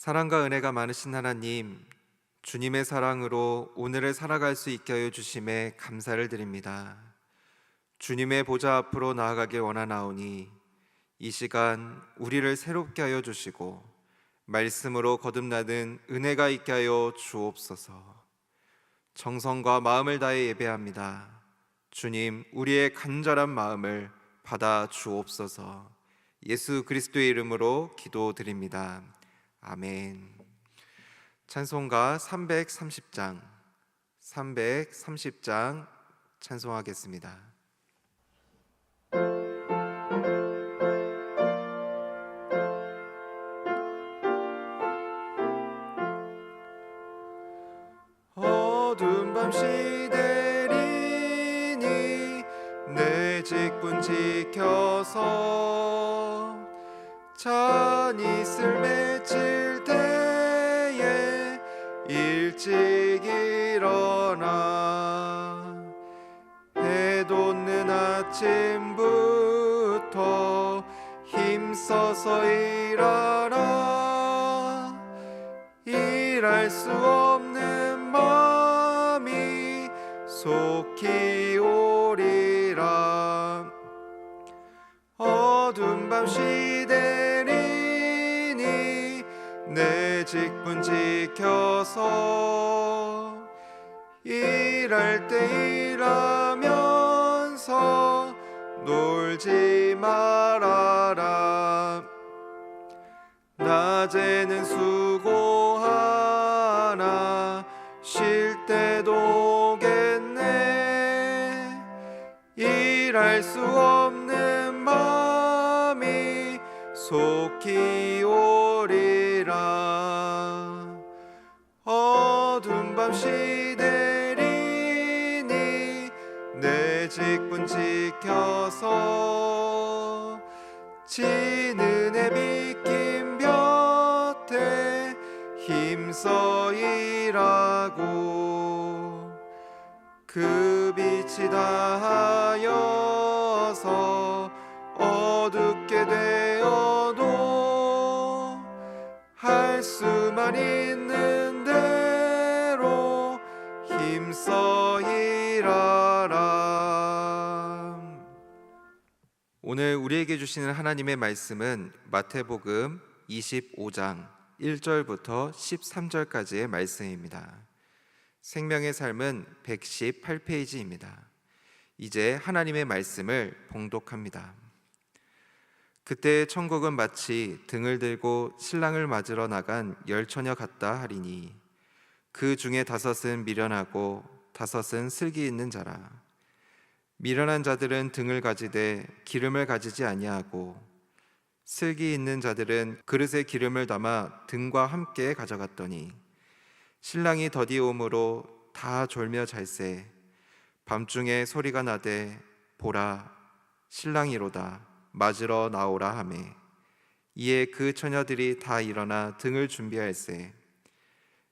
사랑과 은혜가 많으신 하나님, 주님의 사랑으로 오늘을 살아갈 수 있게 하여 주심에 감사를 드립니다. 주님의 보좌 앞으로 나아가길 원하나오니 이 시간 우리를 새롭게 하여 주시고 말씀으로 거듭나는 은혜가 있게 하여 주옵소서. 정성과 마음을 다해 예배합니다. 주님, 우리의 간절한 마음을 받아 주옵소서. 예수 그리스도의 이름으로 기도드립니다. 아멘. 찬송가 330장 찬송하겠습니다. 어두운 밤 시대리니 내 직분 지켜서 찬이 있을 맺힐 때에 일찍 일어나 해 돋는 아침부터 힘써서 일하라. 일할 수 없는 마음이 속히 오리라. 어두운 밤 시대리니 내 직분 지켜서 일할 때 일하면서 놀지 말아라. 낮에는 수고하나 쉴 때도 오겠네. 일할 수 없는 마음이 속히 오리라. 어두운 밤 시대리니 내 직분 지켜서 지는 해 비킨 볕에 힘써 일하고 그 빛이 다하여서 어둡게 되어도 할 수만 있는 대로 힘써 일하라. 오늘 우리에게 주시는 하나님의 말씀은 마태복음 25장 1절부터 13절까지의 말씀입니다. 생명의 삶은 118페이지입니다. 이제 하나님의 말씀을 봉독합니다. 그때 천국은 마치 등을 들고 신랑을 맞으러 나간 열처녀 같다 하리니 그 중에 5은 미련하고 5은 슬기 있는 자라. 미련한 자들은 등을 가지되 기름을 가지지 아니하고 슬기 있는 자들은 그릇에 기름을 담아 등과 함께 가져갔더니 신랑이 더디오므로 다 졸며 잘세. 밤중에 소리가 나되 보라 신랑이로다 맞으러 나오라 하매 이에 그 처녀들이 다 일어나 등을 준비할세.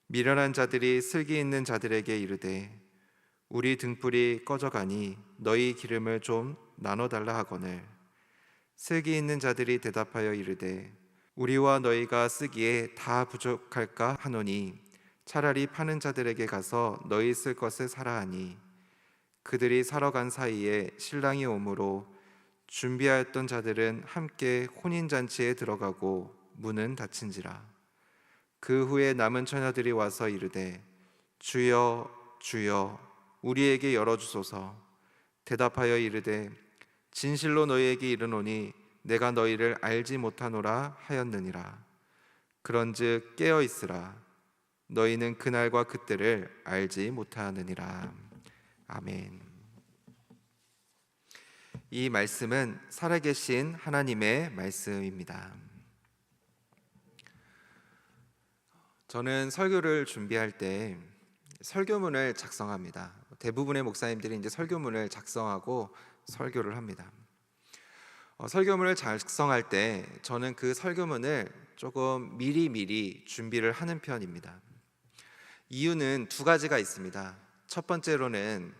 미련한 자들이 슬기 있는 자들에게 이르되 우리 등불이 꺼져가니 너희 기름을 좀 나눠달라 하거늘 슬기 있는 자들이 대답하여 이르되 우리와 너희가 쓰기에 다 부족할까 하노니 차라리 파는 자들에게 가서 너희 쓸 것을 사라 하니 그들이 사러 간 사이에 신랑이 오므로 준비하였던 자들은 함께 혼인잔치에 들어가고 문은 닫힌지라. 그 후에 남은 처녀들이 와서 이르되 주여 주여 우리에게 열어주소서. 대답하여 이르되 진실로 너희에게 이르노니 내가 너희를 알지 못하노라 하였느니라. 그런즉 깨어 있으라. 너희는 그날과 그때를 알지 못하느니라. 아멘. 이 말씀은 살아계신 하나님의 말씀입니다. 저는 설교를 준비할 때 설교문을 작성합니다. 대부분의 목사님들이 이제 설교문을 작성하고 설교를 합니다. 설교문을 작성할 때 저는 그 설교문을 조금 미리 준비를 하는 편입니다. 이유는 2가지가 있습니다. 첫 번째로는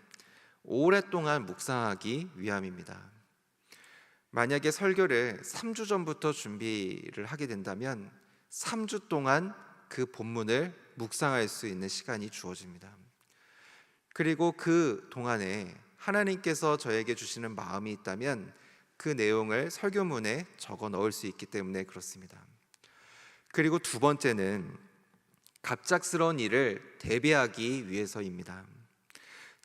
오랫동안 묵상하기 위함입니다. 만약에 설교를 3주 전부터 준비를 하게 된다면 3주 동안 그 본문을 묵상할 수 있는 시간이 주어집니다. 그리고 그 동안에 하나님께서 저에게 주시는 마음이 있다면 그 내용을 설교문에 적어 넣을 수 있기 때문에 그렇습니다. 그리고 두 번째는 갑작스러운 일을 대비하기 위해서입니다.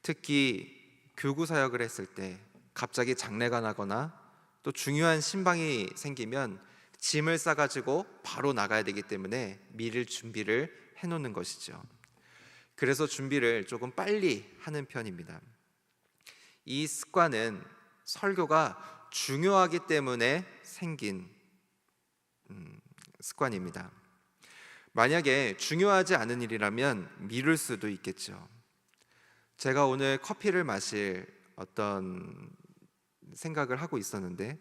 특히 교구 사역을 했을 때 갑자기 장례가 나거나 또 중요한 신방이 생기면 짐을 싸가지고 바로 나가야 되기 때문에 미리 준비를 해놓는 것이죠. 그래서 준비를 조금 빨리 하는 편입니다. 이 습관은 설교가 중요하기 때문에 생긴 습관입니다. 만약에 중요하지 않은 일이라면 미룰 수도 있겠죠. 제가 오늘 커피를 마실 어떤 생각을 하고 있었는데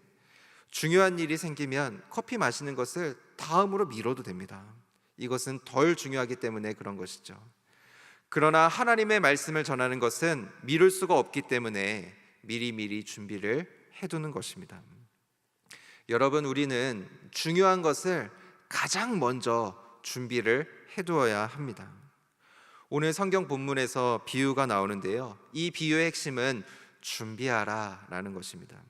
중요한 일이 생기면 커피 마시는 것을 다음으로 미뤄도 됩니다. 이것은 덜 중요하기 때문에 그런 것이죠. 그러나 하나님의 말씀을 전하는 것은 미룰 수가 없기 때문에 미리미리 준비를 해두는 것입니다. 여러분, 우리는 중요한 것을 가장 먼저 준비를 해두어야 합니다. 오늘 성경 본문에서 비유가 나오는데요, 이 비유의 핵심은 준비하라 라는 것입니다.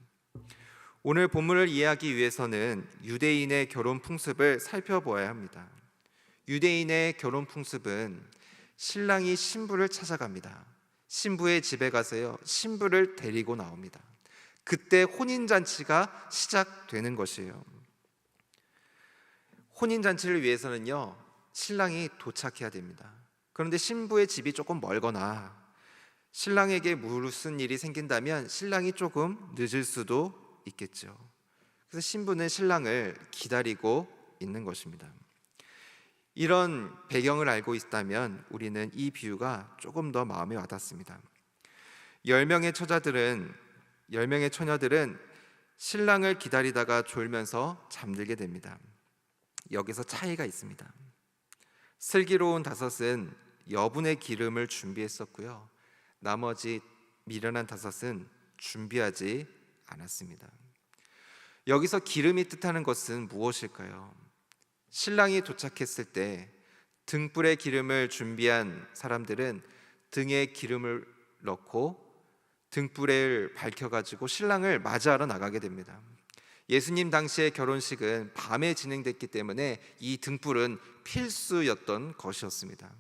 오늘 본문을 이해하기 위해서는 유대인의 결혼 풍습을 살펴보아야 합니다. 유대인의 결혼 풍습은 신랑이 신부를 찾아갑니다. 신부의 집에 가서요, 신부를 데리고 나옵니다. 그때 혼인잔치가 시작되는 것이에요. 혼인잔치를 위해서는요, 신랑이 도착해야 됩니다. 그런데 신부의 집이 조금 멀거나 신랑에게 무슨 일이 생긴다면 신랑이 조금 늦을 수도 있겠죠. 그래서 신부는 신랑을 기다리고 있는 것입니다. 이런 배경을 알고 있다면 우리는 이 비유가 조금 더 마음에 와닿습니다. 10명의 처녀들은 신랑을 기다리다가 졸면서 잠들게 됩니다. 여기서 차이가 있습니다. 슬기로운 5은 여분의 기름을 준비했었고요, 나머지 미련한 5은 준비하지 않았습니다. 여기서 기름이 뜻하는 것은 무엇일까요? 신랑이 도착했을 때 등불에 기름을 준비한 사람들은 등에 기름을 넣고 등불을 밝혀가지고 신랑을 맞이하러 나가게 됩니다. 예수님 당시의 결혼식은 밤에 진행됐기 때문에 이 등불은 필수였던 것이었습니다.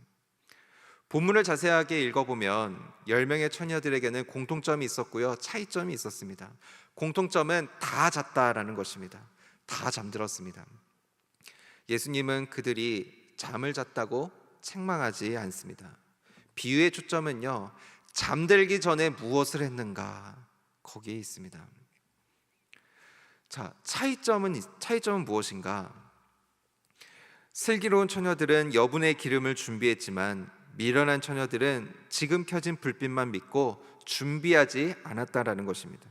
본문을 자세하게 읽어보면 10명의 처녀들에게는 공통점이 있었고요, 차이점이 있었습니다. 공통점은 다 잤다라는 것입니다. 다 잠들었습니다. 예수님은 그들이 잠을 잤다고 책망하지 않습니다. 비유의 초점은요, 잠들기 전에 무엇을 했는가, 거기에 있습니다. 자, 차이점은 무엇인가? 슬기로운 처녀들은 여분의 기름을 준비했지만 미련한 처녀들은 지금 켜진 불빛만 믿고 준비하지 않았다라는 것입니다.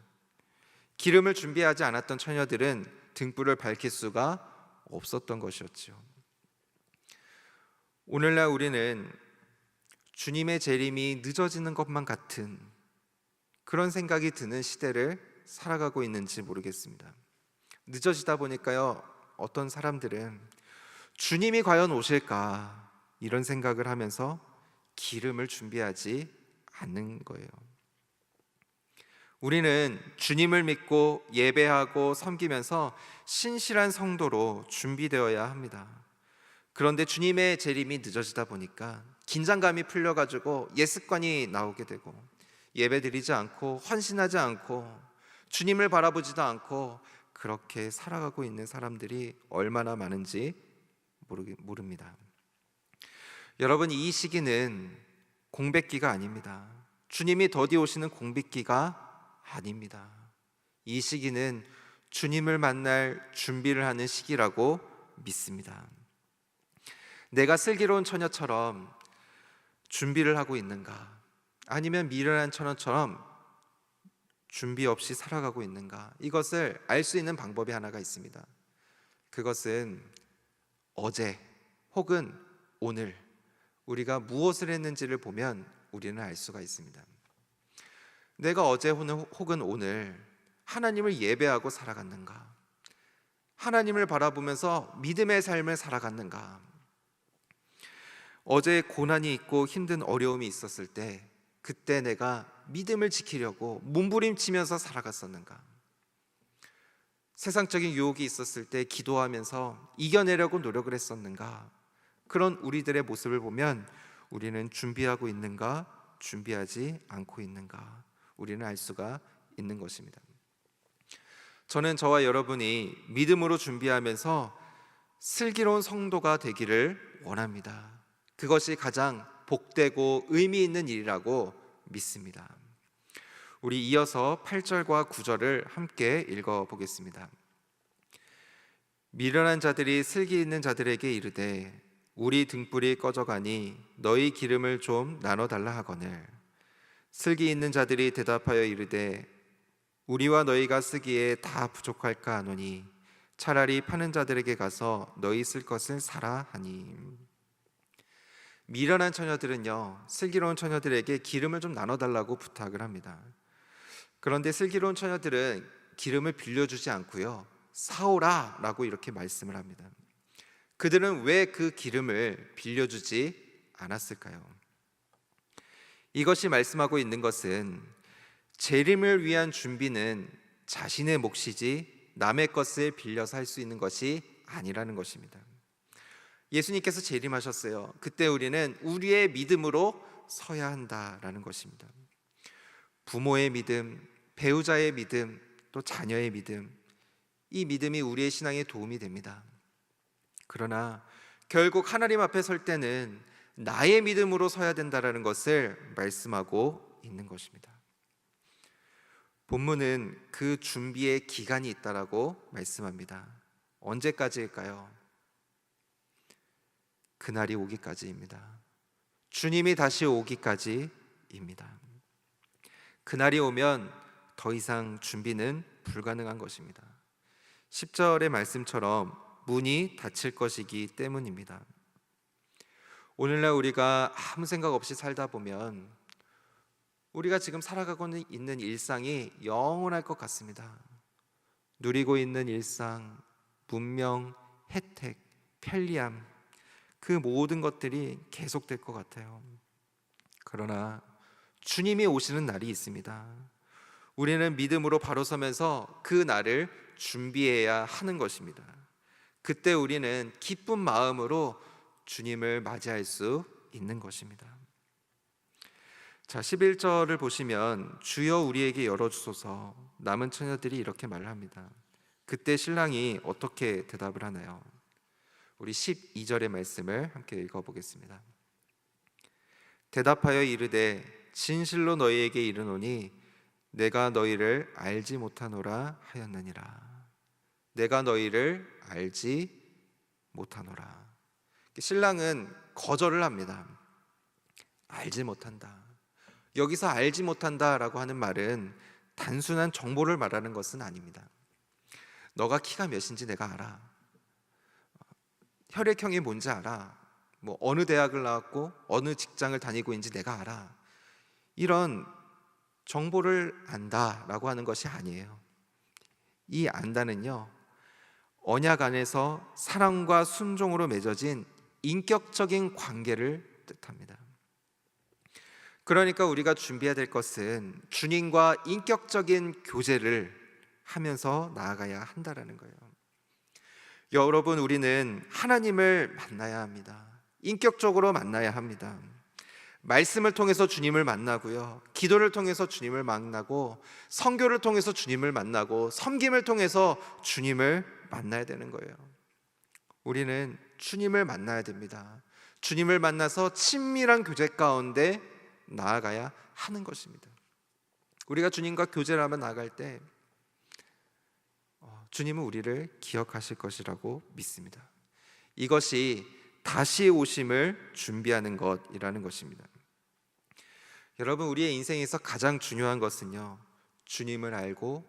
기름을 준비하지 않았던 처녀들은 등불을 밝힐 수가 없었던 것이었죠. 오늘날 우리는 주님의 재림이 늦어지는 것만 같은 그런 생각이 드는 시대를 살아가고 있는지 모르겠습니다. 늦어지다 보니까요, 어떤 사람들은 주님이 과연 오실까 이런 생각을 하면서 기름을 준비하지 않는 거예요. 우리는 주님을 믿고 예배하고 섬기면서 신실한 성도로 준비되어야 합니다. 그런데 주님의 재림이 늦어지다 보니까 긴장감이 풀려가지고 옛습관이 나오게 되고 예배드리지 않고 헌신하지 않고 주님을 바라보지도 않고 그렇게 살아가고 있는 사람들이 얼마나 많은지 모릅니다. 여러분, 이 시기는 공백기가 아닙니다. 주님이 더디 오시는 공백기가 아닙니다. 이 시기는 주님을 만날 준비를 하는 시기라고 믿습니다. 내가 슬기로운 처녀처럼 준비를 하고 있는가? 아니면 미련한 처녀처럼 준비 없이 살아가고 있는가? 이것을 알 수 있는 방법이 하나가 있습니다. 그것은 어제 혹은 오늘 우리가 무엇을 했는지를 보면 우리는 알 수가 있습니다. 내가 어제 혹은 오늘 하나님을 예배하고 살아갔는가? 하나님을 바라보면서 믿음의 삶을 살아갔는가? 어제 고난이 있고 힘든 어려움이 있었을 때 그때 내가 믿음을 지키려고 몸부림치면서 살아갔었는가? 세상적인 유혹이 있었을 때 기도하면서 이겨내려고 노력을 했었는가? 그런 우리들의 모습을 보면 우리는 준비하고 있는가, 준비하지 않고 있는가, 우리는 알 수가 있는 것입니다. 저는 저와 여러분이 믿음으로 준비하면서 슬기로운 성도가 되기를 원합니다. 그것이 가장 복되고 의미 있는 일이라고 믿습니다. 우리 이어서 8절과 9절을 함께 읽어보겠습니다. 미련한 자들이 슬기 있는 자들에게 이르되 우리 등불이 꺼져가니 너희 기름을 좀 나눠달라 하거늘 슬기 있는 자들이 대답하여 이르되 우리와 너희가 쓰기에 다 부족할까 하노니 차라리 파는 자들에게 가서 너희 쓸 것을 사라 하니. 미련한 처녀들은요, 슬기로운 처녀들에게 기름을 좀 나눠달라고 부탁을 합니다. 그런데 슬기로운 처녀들은 기름을 빌려주지 않고요, 사오라 라고 이렇게 말씀을 합니다. 그들은 왜 그 기름을 빌려주지 않았을까요? 이것이 말씀하고 있는 것은 재림을 위한 준비는 자신의 몫이지 남의 것을 빌려서 할 수 있는 것이 아니라는 것입니다. 예수님께서 재림하셨어요. 그때 우리는 우리의 믿음으로 서야 한다라는 것입니다. 부모의 믿음, 배우자의 믿음, 또 자녀의 믿음, 이 믿음이 우리의 신앙에 도움이 됩니다. 그러나 결국 하나님 앞에 설 때는 나의 믿음으로 서야 된다라는 것을 말씀하고 있는 것입니다. 본문은 그 준비의 기간이 있다라고 말씀합니다. 언제까지일까요? 그날이 오기까지입니다. 주님이 다시 오기까지입니다. 그날이 오면 더 이상 준비는 불가능한 것입니다. 10절의 말씀처럼 문이 닫힐 것이기 때문입니다. 오늘날 우리가 아무 생각 없이 살다 보면 우리가 지금 살아가고 있는 일상이 영원할 것 같습니다. 누리고 있는 일상, 문명, 혜택, 편리함, 그 모든 것들이 계속될 것 같아요. 그러나 주님이 오시는 날이 있습니다. 우리는 믿음으로 바로 서면서 그 날을 준비해야 하는 것입니다. 그때 우리는 기쁜 마음으로 주님을 맞이할 수 있는 것입니다. 자, 11절을 보시면 주여 우리에게 열어주소서. 남은 처녀들이 이렇게 말합니다. 그때 신랑이 어떻게 대답을 하나요? 우리 12절의 말씀을 함께 읽어보겠습니다. 대답하여 이르되 진실로 너희에게 이르노니 내가 너희를 알지 못하노라 하였느니라. 내가 너희를 알지 못하노라. 신랑은 거절을 합니다. 알지 못한다. 여기서 알지 못한다라고 하는 말은 단순한 정보를 말하는 것은 아닙니다. 너가 키가 몇인지 내가 알아. 혈액형이 뭔지 알아. 뭐 어느 대학을 나왔고 어느 직장을 다니고 있는지 내가 알아. 이런 정보를 안다라고 하는 것이 아니에요. 이 안다는요, 언약 안에서 사랑과 순종으로 맺어진 인격적인 관계를 뜻합니다. 그러니까 우리가 준비해야 될 것은 주님과 인격적인 교제를 하면서 나아가야 한다라는 거예요. 여러분, 우리는 하나님을 만나야 합니다. 인격적으로 만나야 합니다. 말씀을 통해서 주님을 만나고요, 기도를 통해서 주님을 만나고, 선교를 통해서 주님을 만나고, 섬김을 통해서 주님을 만나야 되는 거예요. 우리는 주님을 만나야 됩니다. 주님을 만나서 친밀한 교제 가운데 나아가야 하는 것입니다. 우리가 주님과 교제를 하며 나아갈 때 주님은 우리를 기억하실 것이라고 믿습니다. 이것이 다시 오심을 준비하는 것이라는 것입니다. 여러분, 우리의 인생에서 가장 중요한 것은요, 주님을 알고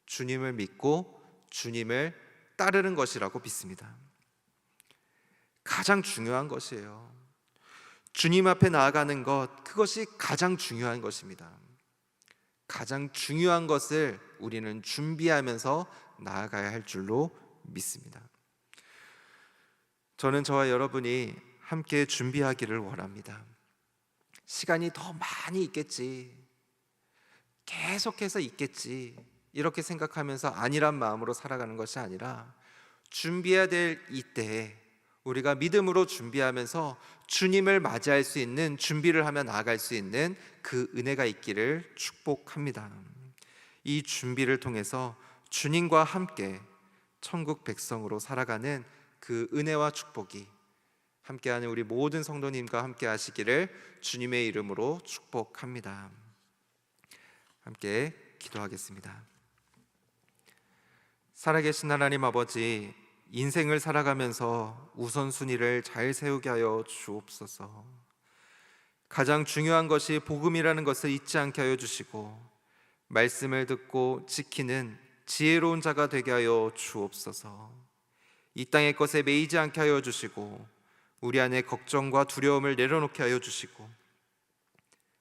주님을 믿고 주님을 따르는 것이라고 믿습니다. 가장 중요한 것이에요. 주님 앞에 나아가는 것, 그것이 가장 중요한 것입니다. 가장 중요한 것을 우리는 준비하면서 나아가야 할 줄로 믿습니다. 저는 저와 여러분이 함께 준비하기를 원합니다. 시간이 더 많이 있겠지, 계속해서 있겠지, 이렇게 생각하면서 아니란 마음으로 살아가는 것이 아니라 준비해야 될 이때에 우리가 믿음으로 준비하면서 주님을 맞이할 수 있는, 준비를 하며 나아갈 수 있는 그 은혜가 있기를 축복합니다. 이 준비를 통해서 주님과 함께 천국 백성으로 살아가는 그 은혜와 축복이 함께하는 우리 모든 성도님과 함께 하시기를 주님의 이름으로 축복합니다. 함께 기도하겠습니다. 살아계신 하나님 아버지, 인생을 살아가면서 우선순위를 잘 세우게 하여 주옵소서. 가장 중요한 것이 복음이라는 것을 잊지 않게 하여 주시고, 말씀을 듣고 지키는 지혜로운 자가 되게 하여 주옵소서. 이 땅의 것에 매이지 않게 하여 주시고, 우리 안에 걱정과 두려움을 내려놓게 하여 주시고,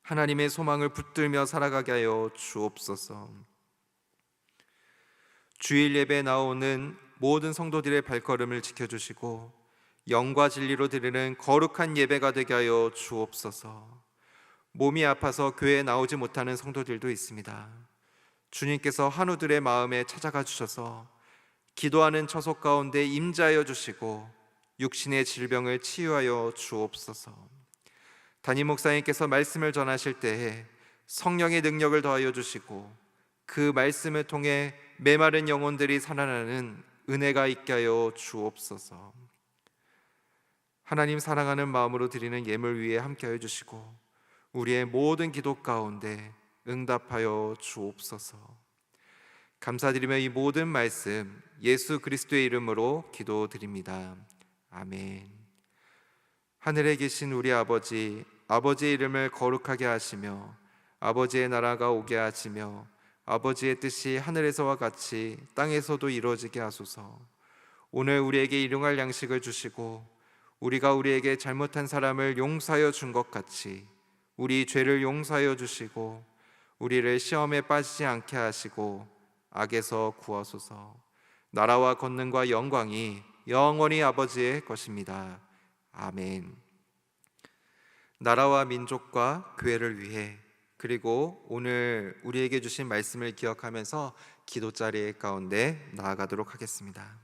하나님의 소망을 붙들며 살아가게 하여 주옵소서. 주일 예배에 나오는 모든 성도들의 발걸음을 지켜주시고 영과 진리로 드리는 거룩한 예배가 되게 하여 주옵소서. 몸이 아파서 교회에 나오지 못하는 성도들도 있습니다. 주님께서 한우들의 마음에 찾아가 주셔서 기도하는 처소 가운데 임재하여 주시고 육신의 질병을 치유하여 주옵소서. 담임 목사님께서 말씀을 전하실 때에 성령의 능력을 더하여 주시고 그 말씀을 통해 메마른 영혼들이 살아나는 은혜가 있게 하여 주옵소서. 하나님 사랑하는 마음으로 드리는 예물 위에 함께 하여 주시고 우리의 모든 기도 가운데 응답하여 주옵소서. 감사드리며 이 모든 말씀 예수 그리스도의 이름으로 기도드립니다. 아멘. 하늘에 계신 우리 아버지, 아버지의 이름을 거룩하게 하시며 아버지의 나라가 오게 하시며 아버지의 뜻이 하늘에서와 같이 땅에서도 이루어지게 하소서. 오늘 우리에게 일용할 양식을 주시고 우리가 우리에게 잘못한 사람을 용서하여 준 것 같이 우리 죄를 용서하여 주시고 우리를 시험에 빠지지 않게 하시고 악에서 구하소서. 나라와 권능과 영광이 영원히 아버지의 것입니다. 아멘. 나라와 민족과 교회를 위해, 그리고 오늘 우리에게 주신 말씀을 기억하면서 기도 자리 가운데 나아가도록 하겠습니다.